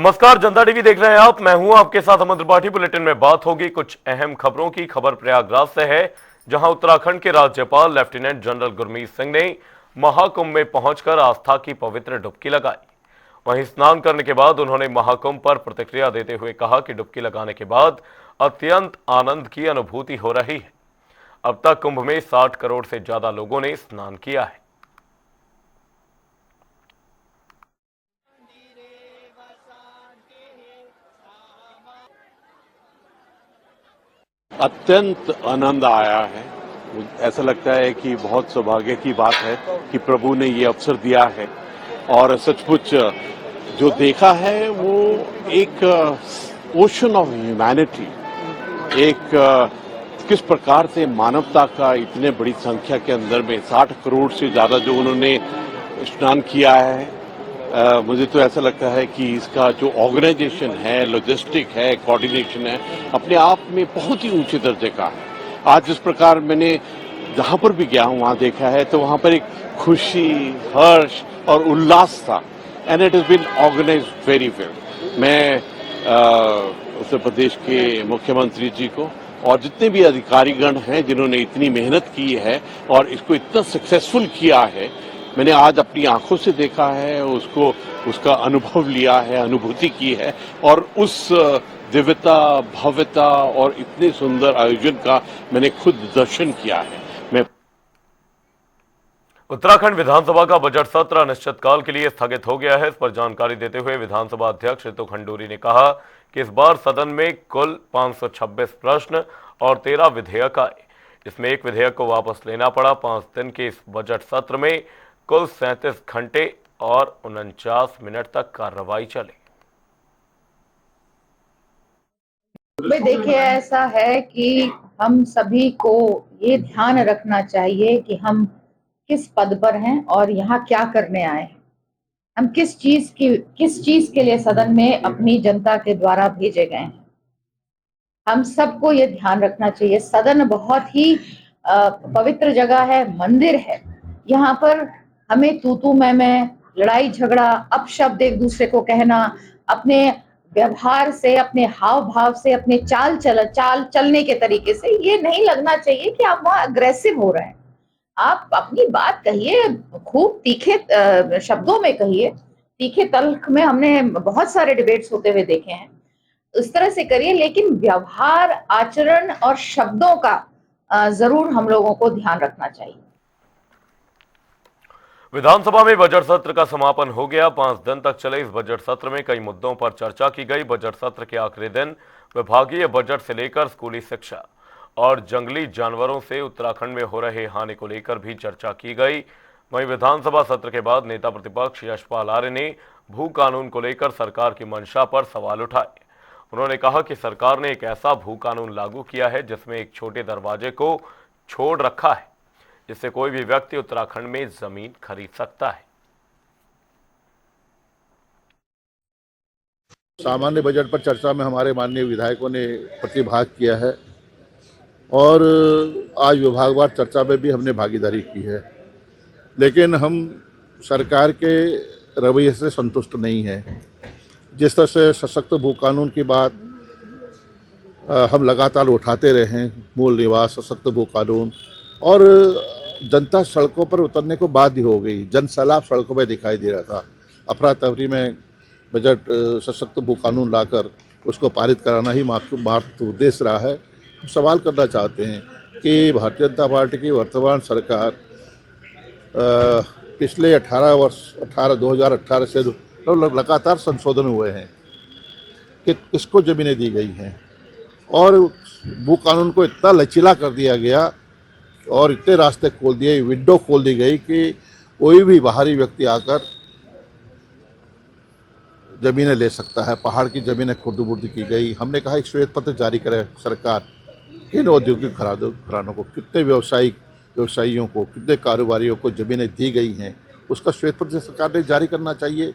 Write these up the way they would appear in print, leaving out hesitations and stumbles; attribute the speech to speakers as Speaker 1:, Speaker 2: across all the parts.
Speaker 1: नमस्कार, जनता टीवी देख रहे हैं आप। मैं हूं आपके साथ अमन त्रिपाठी। बुलेटिन में बात होगी कुछ अहम खबरों की। खबर प्रयागराज से है, जहां उत्तराखंड के राज्यपाल लेफ्टिनेंट जनरल गुरमीत सिंह ने महाकुंभ में पहुंचकर आस्था की पवित्र डुबकी लगाई। वहीं स्नान करने के बाद उन्होंने महाकुंभ पर प्रतिक्रिया देते हुए कहा कि डुबकी लगाने के बाद अत्यंत आनंद की अनुभूति हो रही है। अब तक कुंभ में 60 करोड़ से ज्यादा लोगों ने स्नान किया है।
Speaker 2: अत्यंत आनंद आया है। ऐसा लगता है कि बहुत सौभाग्य की बात है कि प्रभु ने ये अवसर दिया है और सचमुच जो देखा है वो एक ओशन ऑफ ह्यूमैनिटी, एक किस प्रकार से मानवता का इतने बड़ी संख्या के अंदर में 60 करोड़ से ज्यादा जो उन्होंने स्नान किया है। मुझे तो ऐसा लगता है कि इसका जो ऑर्गेनाइजेशन है, लॉजिस्टिक है, कोऑर्डिनेशन है, अपने आप में बहुत ही ऊंचे दर्जे का है। आज जिस प्रकार मैंने जहां पर भी गया हूं वहां देखा है तो वहां पर एक खुशी, हर्ष और उल्लास था and it is been organised very well. मैं उत्तर प्रदेश के मुख्यमंत्री जी को और जितने भी अधिकारीगण हैं जिन्होंने इतनी मेहनत की है और इसको इतना सक्सेसफुल किया है, मैंने आज अपनी आंखों से देखा है, उसका अनुभव लिया है, अनुभूति की है और उस दिव्यता, भव्यता और इतने सुंदर आयोजन का मैंने खुद दर्शन किया है। मैं
Speaker 1: उत्तराखंड विधानसभा का बजट सत्र अनिश्चितकाल के लिए स्थगित हो गया है। इस पर जानकारी देते हुए विधानसभा अध्यक्ष ऋतु खंडूरी ने कहा कि इस बार सदन में कुल 526 प्रश्न और 13 विधेयक आए। इसमें एक विधेयक को वापस लेना पड़ा। 5 दिन के इस बजट सत्र में कुल 37 घंटे और 49 मिनट तक कार्रवाई चली।
Speaker 3: देखिए, ऐसा है कि हम सभी को ये ध्यान रखना चाहिए कि हम किस पद पर हैं और यहाँ क्या करने आए हैं। हम किस चीज के लिए सदन में अपनी जनता के द्वारा भेजे गए हैं। हम सबको ये ध्यान रखना चाहिए। सदन बहुत ही पवित्र जगह है, मंदिर है। यहाँ पर हमें तू मैं, लड़ाई झगड़ा, अपशब्द एक दूसरे को कहना, अपने व्यवहार से, अपने हाव भाव से, अपने चाल चलने के तरीके से ये नहीं लगना चाहिए कि आप वहां अग्रेसिव हो रहे हैं। आप अपनी बात कहिए, खूब तीखे शब्दों में कहिए। तीखे तल्ख में हमने बहुत सारे डिबेट्स होते हुए देखे हैं। इस तरह से करिए, लेकिन व्यवहार, आचरण और शब्दों का जरूर हम लोगों को ध्यान रखना चाहिए।
Speaker 1: विधानसभा में बजट सत्र का समापन हो गया। 5 दिन तक चले इस बजट सत्र में कई मुद्दों पर चर्चा की गई। बजट सत्र के आखिरी दिन विभागीय बजट से लेकर स्कूली शिक्षा और जंगली जानवरों से उत्तराखंड में हो रहे हानि को लेकर भी चर्चा की गई। वहीं विधानसभा सत्र के बाद नेता प्रतिपक्ष यशपाल आर्य ने भू कानून को लेकर सरकार की मंशा पर सवाल उठाए। उन्होंने कहा कि सरकार ने एक ऐसा भू कानून लागू किया है जिसमें एक छोटे दरवाजे को छोड़ रखा है, जिससे कोई भी व्यक्ति उत्तराखंड में जमीन खरीद सकता है।
Speaker 4: सामान्य बजट पर चर्चा में हमारे माननीय विधायकों ने प्रतिभाग किया है और आज विभागवार चर्चा में भी हमने भागीदारी की है, लेकिन हम सरकार के रवैये से संतुष्ट नहीं हैं। जिस तरह से सशक्त भू कानून की बात हम लगातार उठाते रहे हैं, मूल निवास, सशक्त भू कानून, और जनता सड़कों पर उतरने को बाध्य हो गई। जन सैलाब सड़कों पर दिखाई दे रहा था। अफरा तफरी में बजट सशक्त भू कानून लाकर उसको पारित कराना ही महत्व उद्देश्य रहा है। हम सवाल करना चाहते हैं कि भारतीय जनता पार्टी की वर्तमान सरकार पिछले 2018 से लगातार संशोधन हुए हैं कि किसको ज़मीनें दी गई हैं और भू कानून को इतना लचीला कर दिया गया और इतने रास्ते खोल दिए, विंडो खोल दी गई कि कोई भी बाहरी व्यक्ति आकर ज़मीनें ले सकता है। पहाड़ की ज़मीनें खुर्द-बुर्द की गई। हमने कहा एक श्वेत पत्र जारी करे सरकार, इन औद्योगिक घरानों को, कितने व्यवसायियों को, कितने कारोबारियों को ज़मीनें दी गई हैं, उसका श्वेत पत्र सरकार ने जारी करना चाहिए।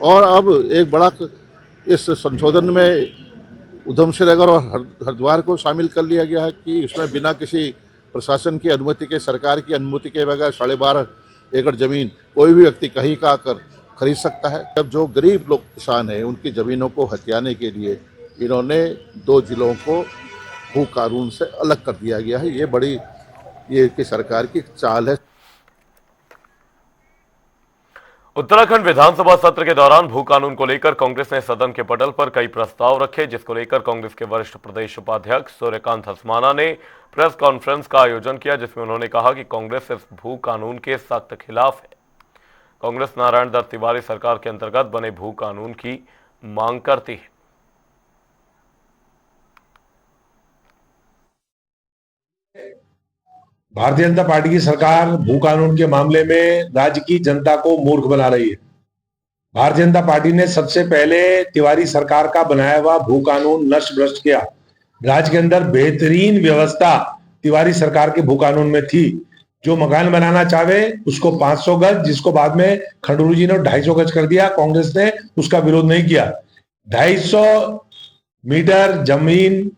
Speaker 4: और अब एक बड़ा इस संशोधन में उधमसिंह नगर और हरिद्वार को शामिल कर लिया गया है कि उसमें बिना किसी प्रशासन की अनुमति के, सरकार की अनुमति के बगैर 12.5 एकड़ ज़मीन कोई भी व्यक्ति कहीं का आकर खरीद सकता है। जब जो गरीब लोग किसान हैं उनकी जमीनों को हथियाने के लिए इन्होंने 2 जिलों को भू कानून से अलग कर दिया गया है। ये बड़ी ये की सरकार की चाल है।
Speaker 1: उत्तराखंड विधानसभा सत्र के दौरान भू कानून को लेकर कांग्रेस ने सदन के पटल पर कई प्रस्ताव रखे, जिसको लेकर कांग्रेस के वरिष्ठ प्रदेश उपाध्यक्ष सूर्यकांत धस्माना ने प्रेस कॉन्फ्रेंस का आयोजन किया, जिसमें उन्होंने कहा कि कांग्रेस इस भू कानून के सख्त खिलाफ है। कांग्रेस नारायण दत्त तिवारी सरकार के अंतर्गत बने भू कानून की मांग करती है।
Speaker 5: भारतीय जनता पार्टी की सरकार भू कानून के मामले में राज्य की जनता को मूर्ख बना रही है। भारतीय जनता पार्टी ने सबसे पहले तिवारी सरकार का बनाया हुआ भू कानून नष्ट भ्रष्ट किया। राज्य के अंदर बेहतरीन व्यवस्था तिवारी सरकार के भू कानून में थी। जो मकान बनाना चाहे उसको 500 गज, जिसको बाद में खंडूरू जी ने 250 गज कर दिया, कांग्रेस ने उसका विरोध नहीं किया। 250 मीटर जमीन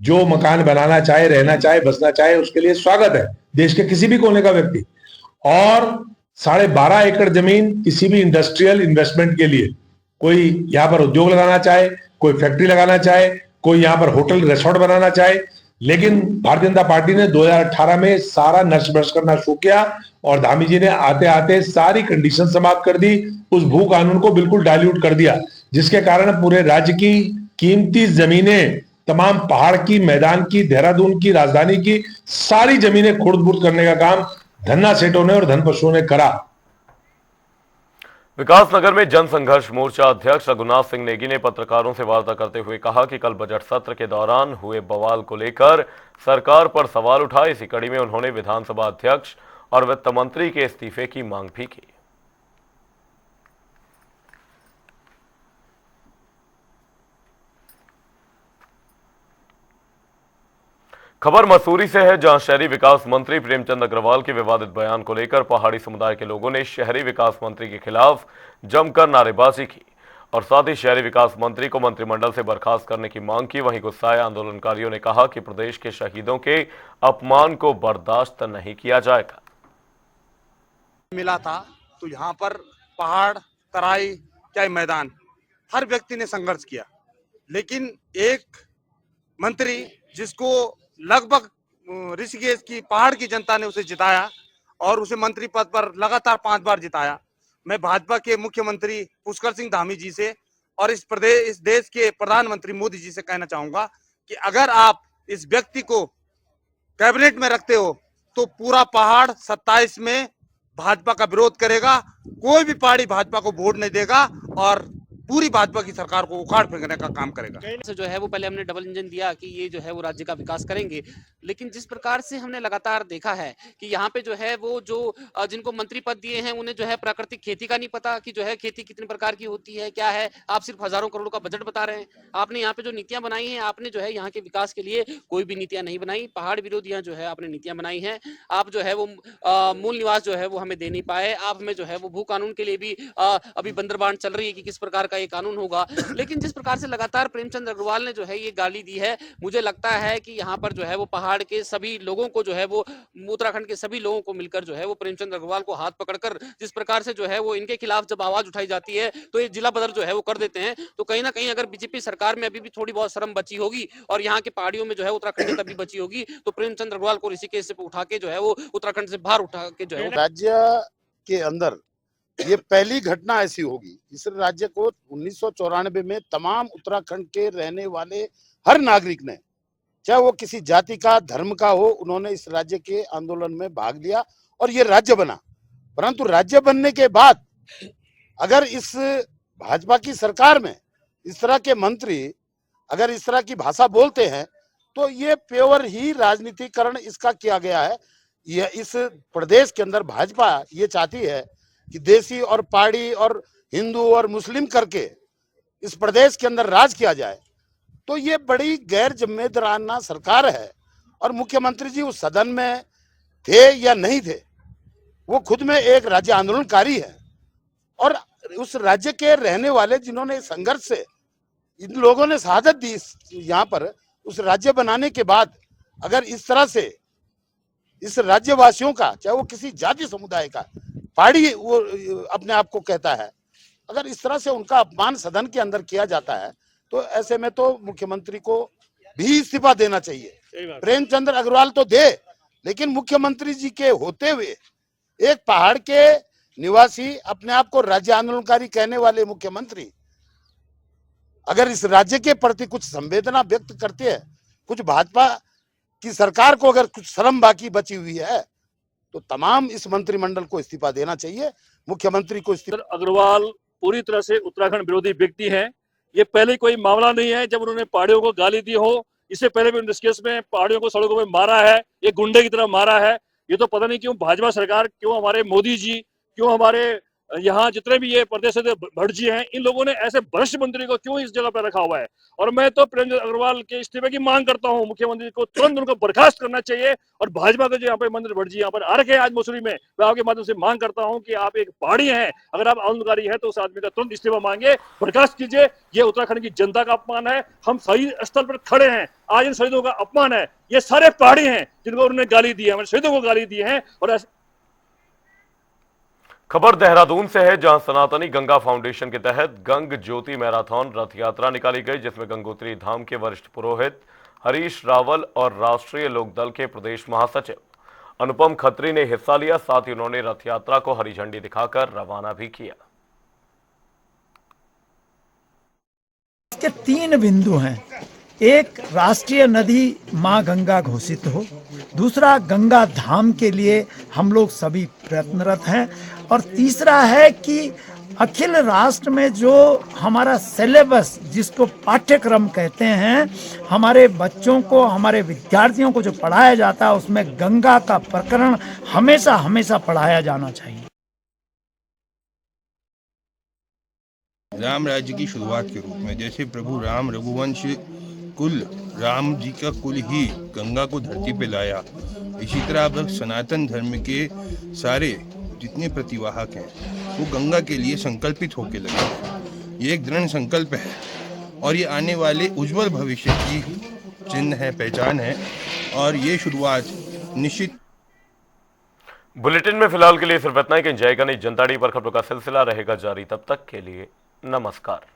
Speaker 5: जो मकान बनाना चाहे, रहना चाहे, बसना चाहे, उसके लिए स्वागत है देश के किसी भी कोने का व्यक्ति। और 12.5 एकड़ जमीन किसी भी इंडस्ट्रियल इन्वेस्टमेंट के लिए, कोई यहां पर उद्योग लगाना चाहे, कोई फैक्ट्री लगाना चाहे, कोई यहां पर होटल रिसोर्ट बनाना चाहे। लेकिन भारतीय जनता पार्टी ने 2018 में सारा नष्ट भ्रष्ट करना शुरू किया और धामी जी ने आते आते सारी कंडीशन समाप्त कर दी, उस भू कानून को बिल्कुल डाइल्यूट कर दिया, जिसके कारण पूरे राज्य की कीमती जमीनें, तमाम पहाड़ की, मैदान की, देहरादून की, राजधानी की सारी जमीनें खुर्द-बुर्द करने का काम धन्ना सेठों ने और धनपशुओं ने करा।
Speaker 1: विकासनगर में जनसंघर्ष मोर्चा अध्यक्ष रघुनाथ सिंह नेगी ने पत्रकारों से वार्ता करते हुए कहा कि कल बजट सत्र के दौरान हुए बवाल को लेकर सरकार पर सवाल उठाए। इसी कड़ी में उन्होंने विधानसभा अध्यक्ष और वित्त मंत्री के इस्तीफे की मांग भी की। खबर मसूरी से है, जहां शहरी विकास मंत्री प्रेमचंद अग्रवाल के विवादित बयान को लेकर पहाड़ी समुदाय के लोगों ने शहरी विकास मंत्री के खिलाफ जमकर नारेबाजी की और साथ ही शहरी विकास मंत्री को मंत्रिमंडल से बर्खास्त करने की मांग की। वहीं गुस्साए आंदोलनकारियों ने कहा कि प्रदेश के शहीदों के अपमान को बर्दाश्त नहीं किया जाएगा।
Speaker 6: मिला था तो यहाँ पर पहाड़, तराई, क्या मैदान, हर व्यक्ति ने संघर्ष किया, लेकिन एक मंत्री जिसको लगभग ऋषिकेश की पहाड़ की जनता ने उसे जिताया और उसे मंत्री पद पर लगातार 5 बार जिताया। मैं भाजपा के मुख्यमंत्री पुष्कर सिंह धामी जी से और इस देश के प्रधानमंत्री मोदी जी से कहना चाहूंगा कि अगर आप इस व्यक्ति को कैबिनेट में रखते हो तो पूरा पहाड़ 27 में भाजपा का विरोध करेगा, कोई भी पार्टी भाजपा को वोट नहीं देगा और पूरी भाजपा की सरकार को उखाड़ फेंकने का काम करेगा।
Speaker 7: जो है वो पहले हमने डबल इंजन दिया कि ये जो है वो राज्य का विकास करेंगे, लेकिन जिस प्रकार से हमने लगातार देखा है कि यहाँ पे जो है वो जो जिनको मंत्री पद दिए हैं उन्हें जो है प्राकृतिक खेती का नहीं पता कि जो है खेती कितने प्रकार की होती है, क्या है। आप सिर्फ हजारों करोड़ों का बजट बता रहे हैं। आपने यहाँ पे जो नीतियां बनाई हैं, आपने जो है यहाँ के विकास के लिए कोई भी नीतियां नहीं बनाई। पहाड़ विरोधियां जो है आपने नीतियां बनाई हैं। आप जो है वो मूल निवास जो है वो हमें दे नहीं पाए। आप हमें जो है वो भू कानून के लिए भी अभी बंदरबांट चल रही है कि किस प्रकार का ये कानून होगा। लेकिन जिस प्रकार से लगातार प्रेमचंद अग्रवाल ने जो है ये गाली दी है, मुझे लगता है कि यहाँ पर जो है वो पहाड़ के सभी लोगों को जो है वो उत्तराखंड के सभी लोगों को मिलकर जो है वो प्रेमचंद अग्रवाल को हाथ पकड़कर जिस प्रकार से जो है वो इनके खिलाफ जब आवाज उठाई जाती है तो ये जिला बदल जो है वो कर देते हैं। तो कहीं ना कहीं अगर बीजेपी सरकार में अभी भी थोड़ी बहुत शर्म बची होगी और यहाँ के पहाड़ियों में जो है उत्तराखंड तभी बची होगी तो प्रेमचंद अग्रवाल को ऋषिकेश से उठा के जो है वो उत्तराखंड से बाहर उठा के जो है
Speaker 8: राज्य के अंदर ये पहली घटना ऐसी होगी। इस राज्य को 1994 में तमाम उत्तराखंड के रहने वाले हर नागरिक ने, चाहे वो किसी जाति का, धर्म का हो, उन्होंने इस राज्य के आंदोलन में भाग लिया और ये राज्य बना। परंतु राज्य बनने के बाद अगर इस भाजपा की सरकार में इस तरह के मंत्री अगर इस तरह की भाषा बोलते हैं तो ये प्योर ही राजनीतिकरण इसका किया गया है। यह इस प्रदेश के अंदर भाजपा ये चाहती है कि देसी और पहाड़ी और हिंदू और मुस्लिम करके इस प्रदेश के अंदर राज किया जाए। तो ये बड़ी गैर जिम्मेदाराना सरकार है और मुख्यमंत्री जी उस सदन में थे या नहीं थे, वो खुद में एक राज्य आंदोलनकारी है और उस राज्य के रहने वाले जिन्होंने संघर्ष से इन लोगों ने शहादत दी यहाँ पर उस राज्य बनाने के बाद, अगर इस तरह से इस राज्यवासियों का, चाहे वो किसी जाति समुदाय का, पहाड़ी वो अपने आप को कहता है, अगर इस तरह से उनका अपमान सदन के अंदर किया जाता है तो ऐसे में तो मुख्यमंत्री को भी इस्तीफा देना चाहिए। प्रेमचंद्र अग्रवाल तो दे, लेकिन मुख्यमंत्री जी के होते हुए एक पहाड़ के निवासी, अपने आप को राज्य आंदोलनकारी कहने वाले मुख्यमंत्री अगर इस राज्य के प्रति कुछ संवेदना व्यक्त करते हैं, कुछ भाजपा की सरकार को अगर कुछ शर्म बाकी बची हुई है, तो तमाम इस मंत्रिमंडल को इस्तीफा देना चाहिए, मुख्यमंत्री को इस्तीफा।
Speaker 9: अग्रवाल पूरी तरह से उत्तराखंड विरोधी व्यक्ति हैं। ये पहले कोई मामला नहीं है जब उन्होंने पहाड़ियों को गाली दी हो, इससे पहले भी उन्होंने केस में पहाड़ियों को सड़कों में मारा है, एक गुंडे की तरह मारा है। ये तो पता नहीं क्यों भाजपा सरकार, क्यों हमारे मोदी जी, क्यों हमारे यहाँ जितने भी ये प्रदेश से भट्ट जी हैं, इन लोगों ने ऐसे भ्रष्ट मंत्री को क्यों इस जगह पर रखा हुआ है। और मैं तो प्रेमचंद्र अग्रवाल के इस्तीफे की मांग करता हूँ। मुख्यमंत्री को तुरंत उनको बर्खास्त करना चाहिए। और भाजपा के जो यहाँ पे मंत्री भट्ट जी यहाँ पर आ रखे हैं आज मसूरी में, मैं आपके माध्यम से मांग करता हूँ कि आप एक पहाड़ी हैं, अगर आप आंदोलनकारी हैं तो उस आदमी का तुरंत इस्तीफा मांगे, बर्खास्त कीजिए। ये उत्तराखंड की जनता का अपमान है। हम शहीद स्थल पर खड़े हैं, आज इन शहीदों का अपमान है। ये सारे पहाड़ी हैं जिनको उन्होंने गाली दी है, हमारे शहीदों को गाली दी है। और
Speaker 1: खबर देहरादून से है, जहां सनातनी गंगा फाउंडेशन के तहत गंग ज्योति मैराथन रथ यात्रा निकाली गई, जिसमें गंगोत्री धाम के वरिष्ठ पुरोहित हरीश रावल और राष्ट्रीय लोकदल के प्रदेश महासचिव अनुपम खत्री ने हिस्सा लिया। साथ ही उन्होंने रथ यात्रा को हरी झंडी दिखाकर रवाना भी किया।
Speaker 10: इसके 3 बिंदु हैं। एक, राष्ट्रीय नदी मां गंगा घोषित हो। दूसरा, गंगा धाम के लिए हम लोग सभी प्रयत्नरत हैं। और तीसरा है कि अखिल राष्ट्र में जो हमारा सिलेबस, जिसको पाठ्यक्रम कहते हैं, हमारे बच्चों को, हमारे विद्यार्थियों को जो पढ़ाया जाता है, उसमें गंगा का प्रकरण हमेशा हमेशा पढ़ाया जाना चाहिए।
Speaker 11: राम राज्य की शुरुआत के रूप में, जैसे प्रभु राम रघुवंश कुल, राम जी का कुल ही गंगा को धरती पे लाया, इसी तरह अब सनातन धर्म के सारे जितने प्रतिवाहक हैं वो गंगा के लिए संकल्पित होके लगे। ये एक दृढ़ संकल्प है और ये आने वाले उज्जवल भविष्य की चिन्ह है, पहचान है। और ये शुरुआत निश्चित।
Speaker 1: बुलेटिन में फिलहाल के लिए सिर्फ इतना ही। जय गणेश जनता डी पर खबरों का सिलसिला रहेगा जारी। तब तक के लिए नमस्कार।